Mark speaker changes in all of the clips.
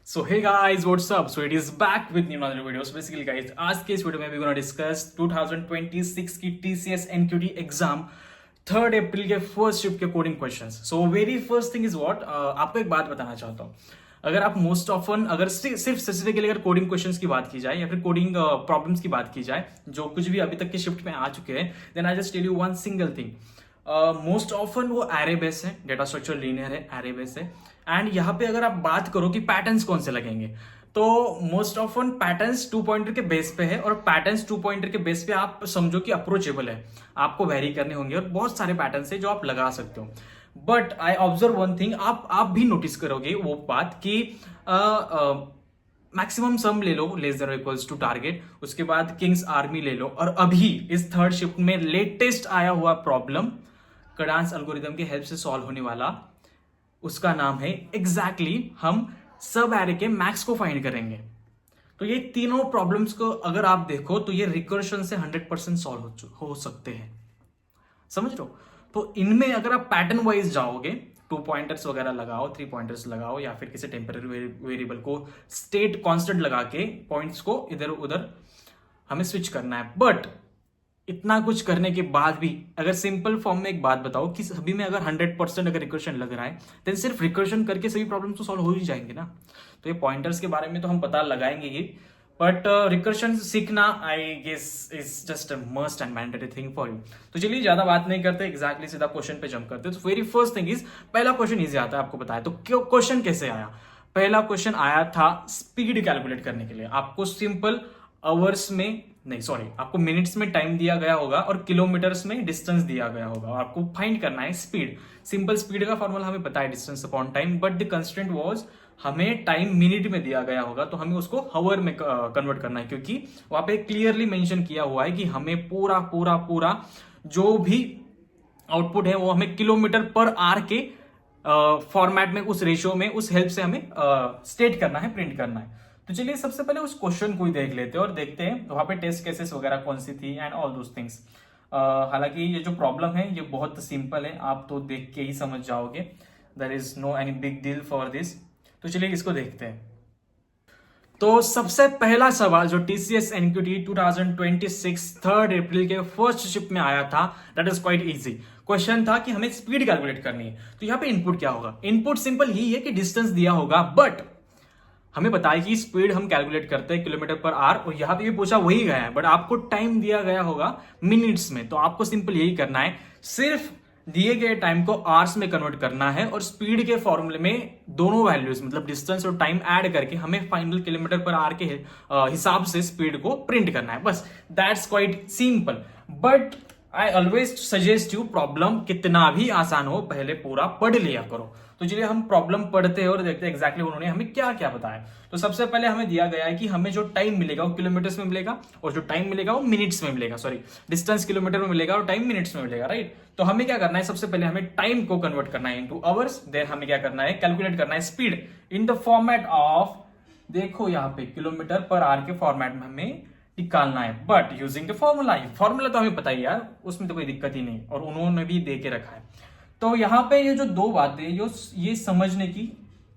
Speaker 1: So hey guys, what's up? So it is back with new another video. So basically guys, आज के इस video में we gonna discuss 2026 की TCS NQT exam 3 अप्रैल के first shift के coding questions. So very first thing is what, आपको एक बात बताना चाहता हूँ. अगर आप मोस्ट ऑफन अगर सिर्फ स्पेसिफिकली अगर कोडिंग क्वेश्चंस की बात की जाए या फिर कोडिंग प्रॉब्लम्स की बात की जाए जो कुछ भी अभी तक के शिफ्ट में आ चुके हैं, then I just tell you one single thing. Most often वो एरे बेस है, डेटा स्ट्रक्चर लीनियर है, एरे बेस है. एंड यहाँ पे अगर आप बात करो कि पैटर्न्स कौन से लगेंगे, तो मोस्ट ऑफन पैटर्न्स 2 पॉइंटर के बेस पे है और पैटर्न्स 2 पॉइंटर के बेस पे आप समझो कि अप्रोचेबल है. आपको वेरी करने होंगे और बहुत सारे पैटर्न्स है जो आप लगा सकते हो. But I observe one thing, आप भी नोटिस करोगे वो बात कि मैक्सिमम सम ले लो less than equals to target, उसके बाद किंग्स आर्मी ले लो, और अभी इस थर्ड शिफ्ट में लेटेस्ट आया हुआ प्रॉब्लम कडांस एल्गोरिथम के हेल्प से सॉल्व होने वाला, उसका नाम है एग्जैक्टली हम सब एरे के मैक्स को फाइंड करेंगे. तो ये तीनों प्रॉब्लम्स को अगर आप देखो तो ये रिकर्शन से 100% सॉल्व हो सकते हैं. समझ लो. तो इनमें अगर आप पैटर्न वाइज जाओगे, 2 पॉइंटर्स वगैरह लगाओ, 3 पॉइंटर्स लगाओ, या फिर किसी टेम्पररी वेरिएबल को स्टेट कांस्टेंट लगा के पॉइंट्स को इधर उधर हमें स्विच करना है. बट इतना कुछ करने के बाद भी अगर सिंपल फॉर्म में एक बात बताओ कि सभी में अगर 100% अगर रिकर्शन लग रहा है, देन सिर्फ रिकर्शन करके सभी प्रॉब्लम तो सॉल्व हो ही जाएंगे ना. तो ये पॉइंटर्स के बारे में तो हम पता लगाएंगे ही, बट रिकर्शन सीखना I guess is just a must and mandatory thing for you. तो चलिए ज्यादा बात नहीं करते, एग्जैक्टली सीधा क्वेश्चन पे जंप करते. तो वेरी फर्स्ट थिंग इज, पहला क्वेश्चन इजी आता है आपको बताया. तो क्यों क्वेश्चन कैसे आया? पहला क्वेश्चन आया था स्पीड कैलकुलेट करने के लिए. आपको सिंपल आवर्स में नहीं, सॉरी, आपको मिनट्स में टाइम दिया गया होगा और किलोमीटर्स में डिस्टेंस दिया गया होगा. आपको फाइंड करना है स्पीड. सिंपल स्पीड का फॉर्मूला हमें पता है, distance upon time, but the constraint was हमें टाइम मिनट में दिया गया होगा, तो हमें उसको हावर में कन्वर्ट करना है, क्योंकि वहां पे क्लियरली मेंशन किया हुआ है कि हमें पूरा पूरा पूरा जो भी आउटपुट है वो हमें किलोमीटर पर आवर के फॉर्मेट में, उस रेशियो में, उस हेल्प से हमें स्टेट करना है, प्रिंट करना है. तो चलिए सबसे पहले उस क्वेश्चन को ही देख लेते हैं और देखते हैं वहां पे टेस्ट केसेस वगैरह कौन सी थी एंड ऑल दोस थिंग्स. हालांकि ये जो प्रॉब्लम है ये बहुत सिंपल है, आप तो देख के ही समझ जाओगे. There is no any big deal for this. तो चलिए इसको देखते हैं. तो सबसे पहला सवाल जो TCS NQT 2026 3 अप्रैल के फर्स्ट शिफ्ट में आया था, that is quite easy. Question था कि हमें स्पीड कैलकुलेट करनी है. तो यहाँ पे इनपुट क्या होगा? इनपुट सिंपल ही है कि डिस्टेंस दिया होगा, बट हमें बताया कि स्पीड हम कैलकुलेट करते हैं किलोमीटर पर आवर, और यहां पे भी पूछा वही गया है, बट आपको टाइम दिया गया होगा मिनट्स में. तो आपको सिंपल यही करना है, सिर्फ दिए गए टाइम को आवर्स में कन्वर्ट करना है और स्पीड के फॉर्मूले में दोनों वैल्यूज मतलब डिस्टेंस और टाइम ऐड करके हमें फाइनल किलोमीटर पर आवर के हिसाब से स्पीड को प्रिंट करना है. बस that's quite simple. But I always suggest you, problem कितना भी आसान हो पहले पूरा पढ़ लिया करो. तो चलिए हम प्रॉब्लम पढ़ते हैं और देखते हैं एग्जैक्टली उन्होंने हमें क्या क्या बताया. तो सबसे पहले हमें दिया गया है कि हमें जो टाइम मिलेगा वो किलोमीटर्स में मिलेगा और जो टाइम मिलेगा वो मिनट्स में मिलेगा. सॉरी, डिस्टेंस किलोमीटर में मिलेगा और टाइम मिनट्स में मिलेगा, राइट. तो हमें क्या करना है, सबसे पहले हमें टाइम को कन्वर्ट करना है इनटू आवर्स. देन हमें क्या करना है, कैलकुलेट करना है speed in the format of, देखो यहाँ पे किलोमीटर पर आवर के फॉर्मेट में हमें निकालना है, but using the formula. Formula तो हमें पता ही यार, उसमें तो कोई दिक्कत ही नहीं, और उन्होंने भी दे के रखा है. तो यहाँ पे ये जो दो बातें ये समझने की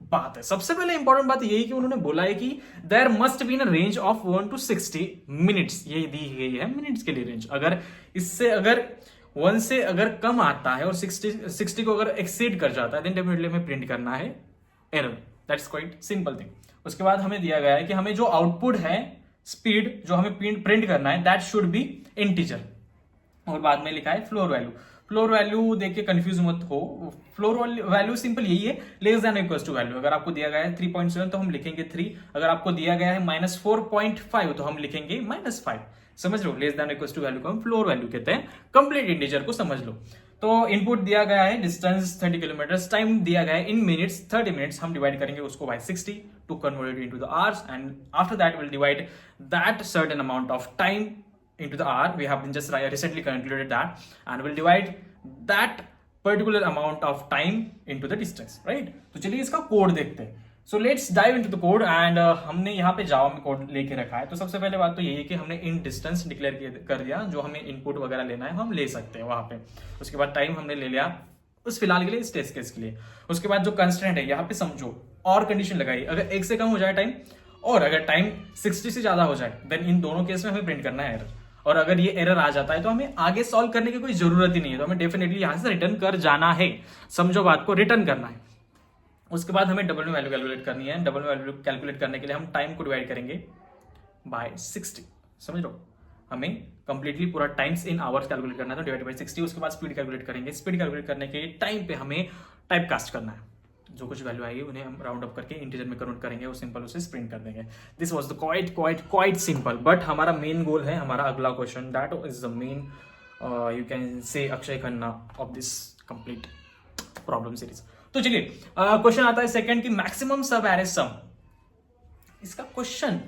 Speaker 1: बात है. सबसे पहले इंपॉर्टेंट बात यही कि उन्होंने बोला है कि there must be in range of 1 to 60 minutes. ये दी गई है मिनट्स के लिए रेंज. अगर इससे अगर 1 से अगर कम आता है और 60 को अगर एक्सीड कर जाता है, देन डेफिनेटली हमें प्रिंट करना है error. That's quite simple thing. उसके बाद हमें दिया गया है कि हमें जो आउटपुट है स्पीड जो हमें प्रिंट करना है, दैट शुड बी इंटीजर. और बाद में लिखा है फ्लोर वैल्यू. फ्लोर वैल्यू देख के कंफ्यूज मत हो. फ्लोर वैल्यू सिंपल यही है, less than equals to value. अगर आपको दिया गया है 3.7 तो हम लिखेंगे 3. अगर आपको दिया गया है -4.5 तो हम लिखेंगे -5. समझ लो, less than equals to value को हम फ्लोर वैल्यू कहते हैं. कंप्लीट इंटीजर को समझ लो. तो इनपुट दिया गया है डिस्टेंस 30 किलोमीटर, टाइम दिया गया है इन मिनट्स 30 मिनट्स. हम डिवाइड करेंगे उसको by 60 to convert it into the hours, and after that will divide that certain amount of time into the hour. We have been just recently calculated that, and we'll divide that particular amount of time into the distance, right? तो चलिए इसका code देखते हैं. So let's dive into the code, and हमने यहाँ पे जावा में code लेके रखा है. तो सबसे पहले बात तो यही है कि हमने इन डिस्टेंस डिक्लेयर कर दिया, जो हमें इनपुट वगैरह लेना है हम ले सकते हैं वहां पे. उसके बाद टाइम हमने ले लिया उस फिलहाल के लिए, इस टेस्ट केस के लिए. उसके बाद जो कंस्ट्रेंट है यहाँ पे समझो, और कंडीशन लगाई, अगर 1 से कम हो जाए टाइम और अगर टाइम 60 से ज्यादा हो जाए, देन इन दोनों केस में हमें प्रिंट करना है एरर। और अगर ये एरर आ जाता है तो हमें आगे सॉल्व करने की कोई जरूरत ही नहीं है, तो हमें डेफिनेटली यहां से रिटर्न कर जाना है। समझो बात को, रिटर्न करना है। उसके बाद हमें डबल वैल्यू कैलकुलेट करनी है। डबल वैल्यू कैलकुलेट करने के लिए हम टाइम को डिवाइड करेंगे बाय 60। समझ लो, हमें कंप्लीटली पूरा टाइम्स इन आवर्स कैलकुलेट करना है, तो डिवाइड बाय 60। उसके बाद स्पीड कैलकुलेट करेंगे। स्पीड कैलकुलेट करने के टाइम पे हमें टाइप कास्ट करना है, जो कुछ वैल्यू आएगी उन्हें हम राउंड अप करके इंटीजर में कन्वर्ट करेंगे और सिंपल उसे प्रिंट कर देंगे। This was the quite simple, but हमारा मेन गोल है, हमारा अगला question, that is the main you can say Akshay Khanna of this complete problem series. तो चलिए क्वेश्चन आता है सेकंड की मैक्सिमम सब एरे सम। इसका क्वेश्चन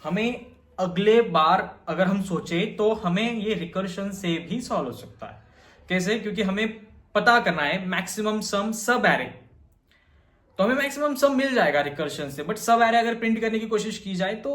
Speaker 1: हमें अगले बार अगर हम सोचे तो हमें ये रिकर्शन से भी सॉल्व हो सकता है। कैसे? क्योंकि हमें पता करना है मैक्सिमम सम सब एरे, तो हमें मैक्सिमम सम मिल जाएगा रिकर्शन से, बट सब एरे अगर प्रिंट करने की कोशिश की जाए तो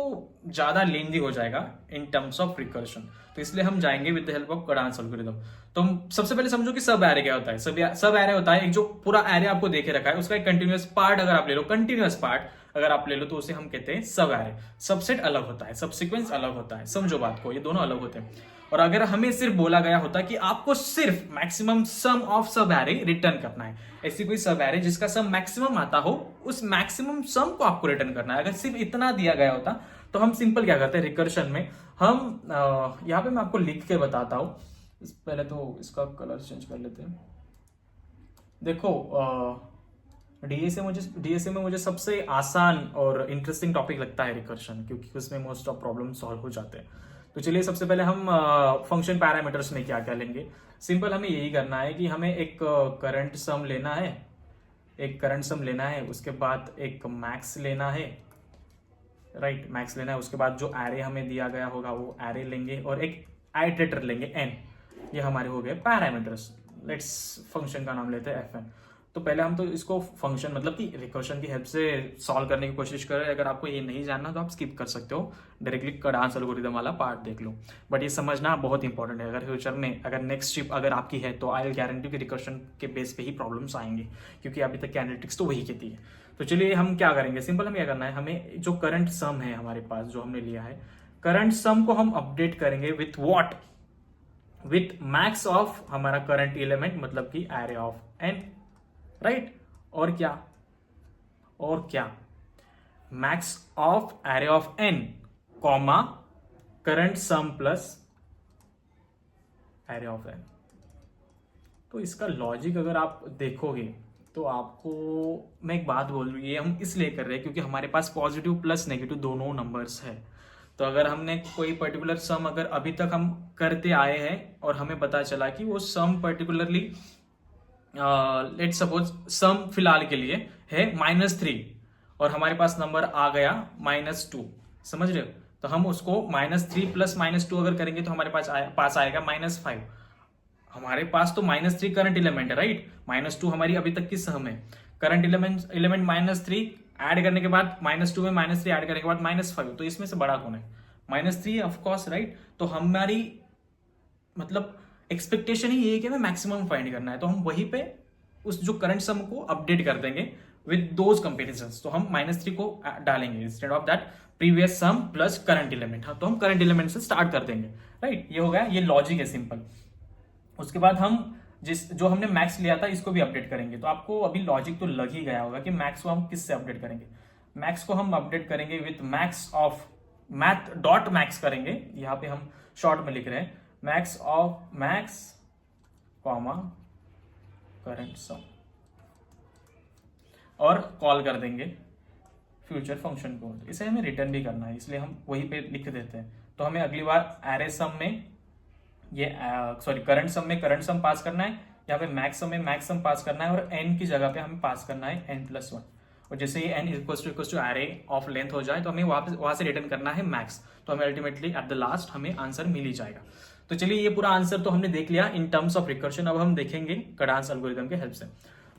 Speaker 1: ज्यादा लेंदी हो जाएगा इन टर्म्स ऑफ रिकर्शन। तो इसलिए हम जाएंगे with the help of Kadane's algorithm. तो हम सबसे पहले समझो कि सब एरे क्या होता है। सब एरे होता है एक जो पूरा एरे आपको देखे रखा है, उसका एक कंटिन्यूअस पार्ट अगर आप ले लो, कंटिन्यूअस पार्ट अगर आप ले लो, तो उसे हम कहते हैं सब एरे। सबसेट अलग होता है, सब सीक्वेंस अलग होता है। समझो बात को, ये दोनों अलग होते हैं। और अगर हमें सिर्फ बोला गया होता कि आपको सिर्फ मैक्सिमम सम ऑफ सब एरे रिटर्न करना है, ऐसी कोई सब एरे जिसका सम मैक्सिमम आता हो, उस मैक्सिमम सम को आपको रिटर्न करना है, अगर सिर्फ इतना दिया गया होता तो हम सिंपल क्या करते हैं रिकर्शन में, हम यहां पे मैं आपको लिख के बताता हूं। पहले तो इसका कलर चेंज कर लेते हैं। देखो डीएसए में मुझे सबसे आसान और इंटरेस्टिंग टॉपिक लगता है रिकर्शन, क्योंकि उसमें मोस्ट ऑफ प्रॉब्लम सॉल्व हो जाते हैं। तो चलिए सबसे पहले हम फंक्शन पैरामीटर्स में क्या क्या लेंगे। सिंपल हमें यही करना है कि हमें एक करंट सम लेना है, उसके बाद एक मैक्स लेना है, राइट, मैक्स लेना है। उसके बाद जो एरे हमें दिया गया होगा वो एरे लेंगे और एक आइटरेटर लेंगे n। ये हमारे हो गए पैरामीटर्स। लेट्स फंक्शन का नाम लेते हैं fn। तो पहले हम तो इसको फंक्शन मतलब कि रिकर्शन की हेल्प से सॉल्व करने की कोशिश करें। अगर आपको ये नहीं जानना तो आप स्किप कर सकते हो, डायरेक्टली कडांस एल्गोरिथम वाला पार्ट देख लो। बट ये समझना बहुत इंपॉर्टेंट है, अगर फ्यूचर में अगर नेक्स्ट शिप अगर आपकी है तो आई विल गारंटी कि रिकर्शन के बेस पे ही प्रॉब्लम्स आएंगे, क्योंकि अभी तक की एनालिटिक्स तो वही कहती है। तो चलिए हम क्या करेंगे, सिंपल हमें क्या करना है, हमें जो करंट सम है हमारे पास जो हमने लिया है, करंट सम को हम अपडेट करेंगे with what, with max of हमारा करंट एलिमेंट, मतलब कि एरे ऑफ n, राइट। और क्या max of array of n comma current some plus array of n। तो इसका लॉजिक अगर आप देखोगे तो आपको मैं एक बात बोल रही, ये हम इसलिए कर रहे हैं क्योंकि हमारे पास पॉजिटिव प्लस नेगेटिव दोनों नंबर्स है। तो अगर हमने कोई पर्टिकुलर सम अगर अभी तक हम करते आए हैं और हमें पता चला कि वो सम पर्टिकुलरली लेट्स सपोज सम फिलहाल के लिए है -3 और हमारे पास नंबर आ गया -2, समझ रहे हो, तो हम उसको -3 प्लस -2 अगर करेंगे तो हमारे पास आएगा -5। हमारे पास तो -3 करंट एलिमेंट है, राइट, -2 हमारी अभी तक की सम है। करंट एलिमेंट -3 ऐड करने के बाद -2 में -3 ऐड करने के बाद -5, तो इसमें से बड़ा कौन है, -3 ऑफकोर्स, राइट। तो हमारी मतलब एक्सपेक्टेशन ही ये है कि हमें मैक्सिमम फाइंड करना है, तो हम वहीं पे उस जो करंट सम को अपडेट कर देंगे विद दोज कंपेरिजंस। तो हम -3 को डालेंगे instead of that previous sum plus current element. हाँ, तो हम करंट एलिमेंट से स्टार्ट कर देंगे, राइट। ये हो गया, ये लॉजिक है सिंपल। उसके बाद हम जो हमने मैक्स लिया था इसको भी अपडेट करेंगे। तो आपको अभी लॉजिक तो लग ही गया होगा कि मैक्स को हम किससे अपडेट करेंगे। मैक्स को हम अपडेट करेंगे with max of math dot max करेंगे, यहाँ पे हम शॉर्ट में लिख रहे हैं max of max comma current सम, और कॉल कर देंगे फ्यूचर फंक्शन को। इसे हमें रिटर्न भी करना है, इसलिए हम वहीं पे लिख देते हैं। तो हमें अगली बार एरे सम में करंट सम में करंट सम पास करना है, यहाँ पे मैक्स सम में मैक्स सम पास करना है, और n की जगह पे हमें पास करना है n+1। और जैसे ये n equal to array of length हो जाए तो हमें वहां से रिटर्न करना है मैक्स। तो हमें अल्टीमेटली एट द लास्ट हमें आंसर मिल ही जाएगा। तो चलिए ये पूरा आंसर तो हमने देख लिया इन टर्म्स ऑफ रिकर्शन। अब हम देखेंगे कडांस एल्गोरिथम के हेल्प से।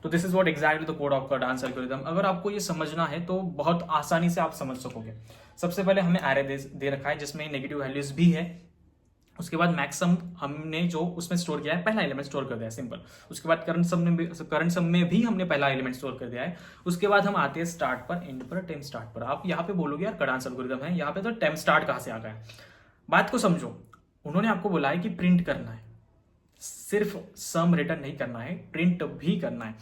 Speaker 1: तो this is what exactly the code of Kadane's algorithm. अगर आपको ये समझना है तो बहुत आसानी से आप समझ सकोगे। सबसे पहले हमें एरे दे रखा है जिसमें नेगेटिव वैल्यूज भी है उसके बाद मैक्सम हमने जो उसमें स्टोर किया है, पहला एलिमेंट स्टोर कर दिया है, सिंपल। उसके बाद करंट सम में भी हमने पहला एलिमेंट स्टोर कर दिया है। उसके बाद हम आते हैं स्टार्ट पर, एंड पर, टेम स्टार्ट पर। आप यहाँ पे बोलोगे यार कडांस एल्गोरिथम है, यहाँ पे तो टेम स्टार्ट कहाँ से आ गया? बात को समझो, उन्होंने आपको बोला है कि प्रिंट करना है, सिर्फ सम रिटर्न नहीं करना है, प्रिंट भी करना है।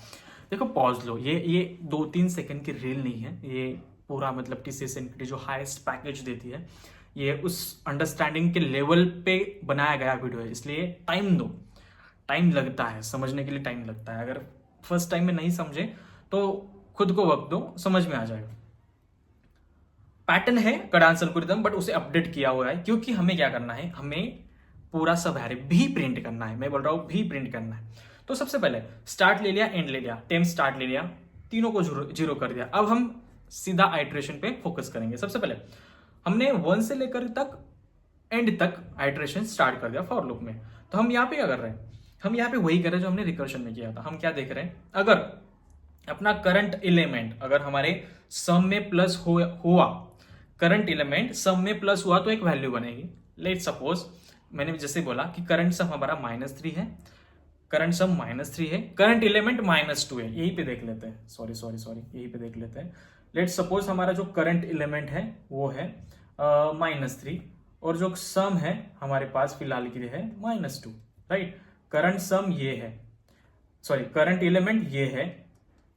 Speaker 1: देखो पॉज लो, ये 2-3 सेकंड की रील नहीं है, ये पूरा मतलब TCS एनपीटी जो हाईएस्ट पैकेज देती है, ये उस अंडरस्टैंडिंग के लेवल पे बनाया गया वीडियो है, इसलिए टाइम दो। टाइम लगता है समझने के लिए, टाइम लगता है। अगर फर्स्ट टाइम में नहीं समझे तो खुद को वक्त दो, समझ में आ जाएगा। पैटर्न है कडांस एल्गोरिथम, बट उसे अपडेट किया हुआ है, क्योंकि हमें क्या करना है, हमें पूरा सब एरे भी प्रिंट करना है। मैं बोल रहा हूं भी प्रिंट करना है। तो सबसे पहले स्टार्ट ले लिया, एंड ले लिया, टेम स्टार्ट ले लिया, तीनों को जीरो कर दिया। अब हम सीधा आइट्रेशन पे फोकस करेंगे। सबसे पहले हमने 1 से लेकर तक एंड तक आइट्रेशन स्टार्ट कर दिया फॉर लूप में। तो हम यहाँ पे क्या कर रहे हैं, हम यहाँ पे वही कर रहे हैं जो हमने रिकर्शन में किया था। हम क्या देख रहे हैं, अगर अपना करंट एलिमेंट अगर हमारे सम में प्लस हुआ, करंट एलिमेंट सम में प्लस हुआ तो एक वैल्यू बनेगी। लेट सपोज मैंने जैसे बोला कि करंट सम हमारा -3 है, करंट सम -3 है, करंट एलिमेंट -2 है। यही पे देख लेते हैं, सॉरी यही पे देख लेते हैं। लेट सपोज हमारा जो करंट एलिमेंट है वो है -3, और जो सम है हमारे पास फिलहाल के लिए है -2, राइट। करंट सम ये है, सॉरी करंट एलिमेंट ये है,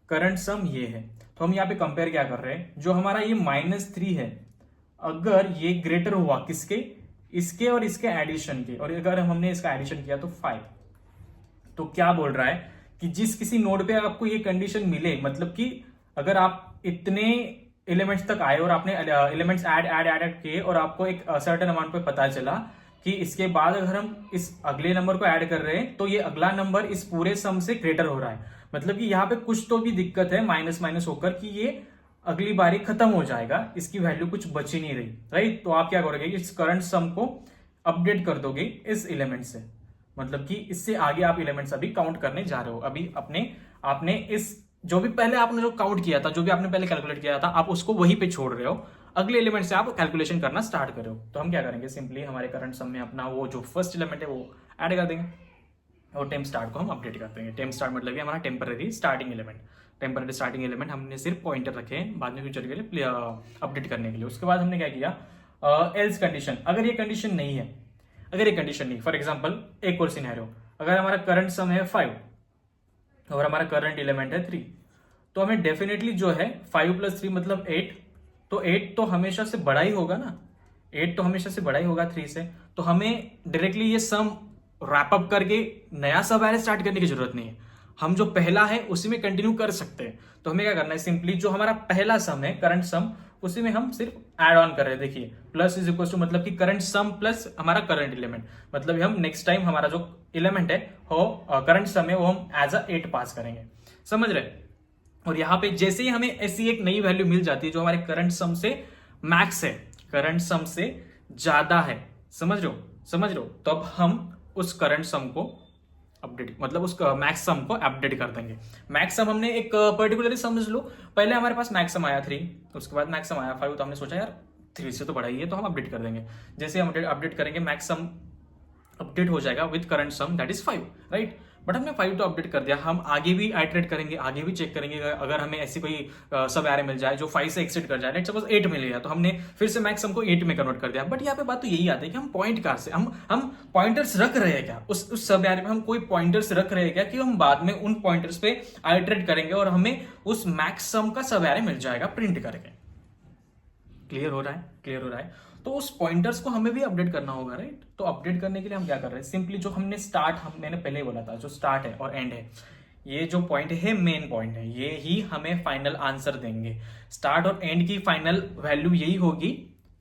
Speaker 1: करंट सम ये है। तो हम यहाँ पे कंपेयर क्या कर रहे हैं, जो हमारा ये -3 है, अगर ये ग्रेटर हुआ किसके, इसके और इसके एडिशन के, और अगर हमने इसका एडिशन किया तो 5, तो क्या बोल रहा है कि जिस किसी नोड पे आपको ये कंडीशन मिले, मतलब कि अगर आप इतने एलिमेंट्स तक आए और आपने एलिमेंट्स ऐड किए और आपको एक सर्टेन अमाउंट पे पता चला कि इसके बाद अगर हम इस अगले नंबर को ऐड कर रहे हैं तो ये अगला नंबर इस पूरे सम से ग्रेटर हो रहा है, मतलब कि यहाँ पे कुछ तो भी दिक्कत है माइनस माइनस होकर कि ये अगली बारी खत्म हो जाएगा, इसकी वैल्यू कुछ बची नहीं रही, राइट। तो आप क्या करोगे, इस करंट सम को अपडेट कर दोगे इस एलिमेंट से, मतलब कि इससे आगे आप एलिमेंट्स अभी काउंट करने जा रहे हो। अभी आपने इस जो भी पहले आपने जो काउंट किया था, जो भी आपने पहले कैलकुलेट किया था, आप उसको वहीं पे छोड़ रहे हो, अगले एलिमेंट से आप कैलकुलेशन करना स्टार्ट कर रहे हो। तो हम क्या करेंगे, सिंपली हमारे करंट सम में अपना वो जो फर्स्ट एलिमेंट है वो ऐड कर देंगे और टेम स्टार्ट को हम अपडेट कर देंगे। टेम स्टार्ट मतलब हमारा temporary starting element, temporary starting element हमने सिर्फ पॉइंटर रखे हैं बाद में फ्यूचर के लिए अपडेट करने के लिए। उसके बाद हमने क्या किया, एल्स कंडीशन, अगर ये कंडीशन नहीं है, अगर ये कंडीशन नहीं, फॉर एग्जांपल एक और सिनेरियो, अगर हमारा करंट सम है 5 और हमारा करंट एलिमेंट है 3, तो हमें डेफिनेटली जो है 5 + 3 मतलब 8, तो 8 तो हमेशा से बड़ा ही होगा ना, 8 तो हमेशा से बड़ा ही होगा 3 से। तो हमें डायरेक्टली ये सम रैप अप करके नया सब एरे स्टार्ट करने की जरूरत नहीं है, हम जो पहला है उसी में कंटिन्यू कर सकते हैं। तो हमें क्या करना है, सिंपली जो हमारा पहला सम है करंट सम, उसी में हम सिर्फ ऐड ऑन कर रहे हैं। देखिए प्लस इज इक्वल टू मतलब कि करंट सम प्लस हमारा करंट एलिमेंट, मतलब हम नेक्स्ट टाइम हमारा जो एलिमेंट है वो करंट सम है वो हम एज अ 8 पास करेंगे, समझ रहे। और यहाँ पे जैसे ही हमें ऐसी एक नई वैल्यू मिल जाती है जो हमारे करंट सम से मैक्स है, करंट सम से ज्यादा है, समझ रहे हो, तब हम उस करंट सम को अपडेट मतलब उस मैक्स सम को अपडेट कर देंगे। मैक्स सम हमने एक पर्टिकुलरली समझ लो, पहले हमारे पास मैक्स सम आया 3, उसके बाद मैक्स सम आया 5, तो हमने सोचा यार 3 से तो बड़ा ही है तो हम अपडेट कर देंगे। जैसे हम अपडेट करेंगे मैक्स सम अपडेट हो जाएगा with current some that is 5, right. But हमने 5 तो अपडेट कर दिया, हम आगे भी आइटरेट करेंगे, आगे भी चेक करेंगे अगर हमें ऐसी कोई सब एरे मिल जाए जो 5 से एक्सीड कर जाए, लेट्स सपोज 8 मिल गया, तो हमने फिर से मैक्स सम को 8 में कन्वर्ट कर दिया। बट यहाँ पे बात तो यही आती है कि हम पॉइंट कहाँ से, हम पॉइंटर्स रख रहे हैं क्या उस सब एरे में, हम कोई पॉइंटर्स रख रहे हैं क्या कि हम बाद में उन पॉइंटर्स पे आइटरेट करेंगे और हमें उस मैक्स सम का सब एरे मिल जाएगा प्रिंट करके। क्लियर हो रहा है। तो उस पॉइंटर्स को हमें भी अपडेट करना होगा, राइट। तो अपडेट करने के लिए हम क्या कर रहे हैं, सिंपली जो हमने मैंने पहले ही बोला था, जो स्टार्ट है और एंड है, ये जो पॉइंट है मेन पॉइंट है, ये ही हमें फाइनल आंसर देंगे। स्टार्ट और एंड की फाइनल वैल्यू यही होगी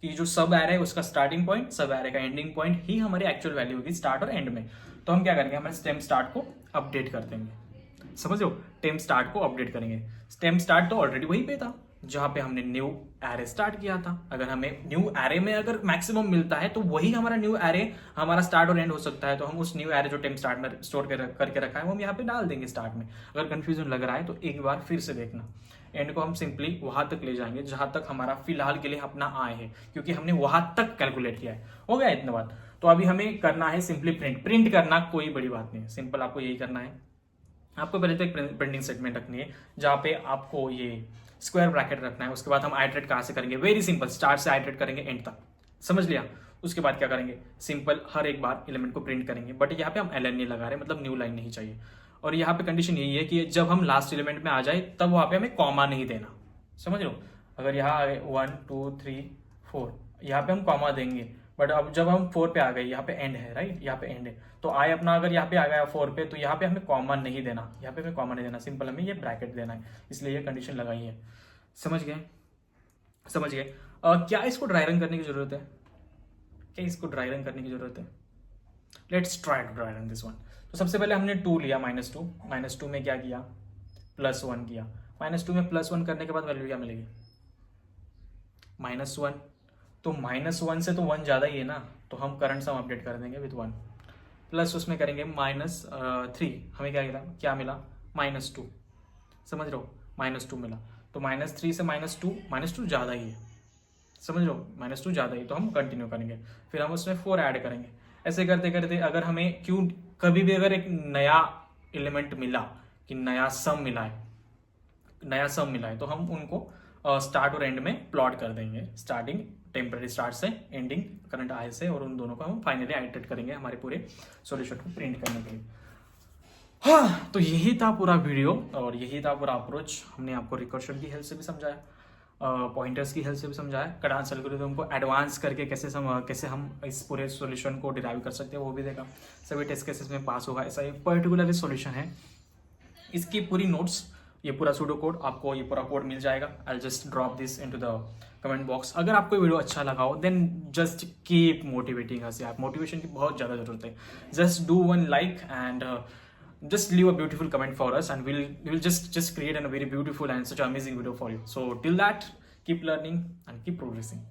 Speaker 1: कि जो सब एरे है उसका स्टार्टिंग पॉइंट, सब एरे का एंडिंग पॉइंट ही हमारी एक्चुअल वैल्यू होगी स्टार्ट और एंड में। तो हम क्या करेंगे, हमारे स्टेम स्टार्ट को अपडेट कर देंगे, समझ लो, टेम स्टार्ट को अपडेट करेंगे। स्टेम स्टार्ट तो ऑलरेडी वही पे था जहां पे हमने न्यू एरे स्टार्ट किया था। अगर हमें न्यू एरे में अगर मैक्सिमम मिलता है तो वही हमारा न्यू एरे हमारा स्टार्ट और एंड हो सकता है। तो हम उस न्यू एरे जो टेम स्टार्ट में स्टोर करके रखा है वो हम यहाँ पे डाल देंगे स्टार्ट में। अगर कंफ्यूजन लग रहा है तो एक बार फिर से देखना, एंड को हम सिंपली वहां तक ले जाएंगे जहां तक हमारा फिलहाल के लिए अपना आय है, क्योंकि हमने वहां तक कैलकुलेट किया है। हो गया इतना बात। तो अभी हमें करना है सिंपली प्रिंट करना कोई बड़ी बात नहीं है, सिंपल आपको यही करना है। आपको पहले तो एक प्रिंटिंग स्टेटमेंट रखनी है जहाँ पे आपको ये स्क्वायर ब्रैकेट रखना है। उसके बाद हम आइटरेट कहाँ से करेंगे, वेरी सिंपल, स्टार्ट से आइटरेट करेंगे एंड तक, समझ लिया। उसके बाद क्या करेंगे, सिंपल हर एक बार एलिमेंट को प्रिंट करेंगे, बट यहाँ पे हम एलएन नहीं लगा रहे, मतलब न्यू लाइन नहीं चाहिए। और यहाँ पे कंडीशन यही है कि जब हम लास्ट एलिमेंट में आ जाए तब वहाँ पे हमें कॉमा नहीं देना, समझ लो। अगर यहाँ आ गए 1 2 3 4, यहाँ पे हम कॉमा देंगे, बट अब जब हम 4 पे आ गए, यहाँ पे एंड है, राइट, यहाँ पे एंड है, तो आई अपना अगर यहाँ पे आ गया 4 पे, तो यहाँ पे हमें कॉमा नहीं देना, यहाँ पे हमें कॉमा नहीं देना, सिंपल हमें ये ब्रैकेट देना है, इसलिए ये कंडीशन लगाई है। समझ गए, समझ गए। क्या इसको ड्राई रन करने की जरूरत है, क्या इसको ड्राई रन करने की जरूरत है? Let's try to dry run this one. तो सबसे पहले हमने 2 लिया, -2 में क्या किया, +1 किया। -2 में +1 करने के बाद वैल्यू क्या मिलेगी, -1। तो -1 से तो 1 ज़्यादा ही है ना, तो हम करंट सम अपडेट कर देंगे विथ 1, प्लस उसमें करेंगे -3, हमें क्या मिला -2, समझ रहे हो, -2 मिला। तो -3 से -2 ज़्यादा ही है, समझ लो, -2 ज़्यादा ही, तो हम कंटिन्यू करेंगे। फिर हम उसमें 4 ऐड करेंगे। ऐसे करते करते अगर हमें कभी भी अगर एक नया एलिमेंट मिला कि नया सम मिला है, तो हम उनको स्टार्ट और एंड में प्लॉट कर देंगे, स्टार्टिंग टेम्पररी स्टार्ट से, एंडिंग करंट आई से, और उन दोनों को हम फाइनली आइटरेट करेंगे हमारे पूरे सॉल्यूशन को प्रिंट करने के लिए। हाँ, तो यही था पूरा वीडियो और यही था पूरा अप्रोच। हमने आपको रिकर्शन की हेल्प से भी समझाया, पॉइंटर्स की हेल्प से भी समझाया, कडांस एल्गोरिथम को एडवांस करके कैसे हम इस पूरे सॉल्यूशन को डिराइव कर सकते हैं वो भी देखा। सभी टेस्ट केसेस में पास होगा, ऐसा एक पर्टिकुलर सॉल्यूशन है। इसकी पूरी नोट्स, ये पूरा सूडो कोड, आपको ये पूरा कोड मिल जाएगा। I just drop this into the comment box. अगर आपको वीडियो अच्छा लगा हो then just keep motivating us यार, मोटिवेशन की बहुत ज़्यादा जरूरत है। Just do 1 like and just leave a beautiful comment for us, and we'll just create a very beautiful and such an amazing video for you. So till that, keep learning and keep progressing.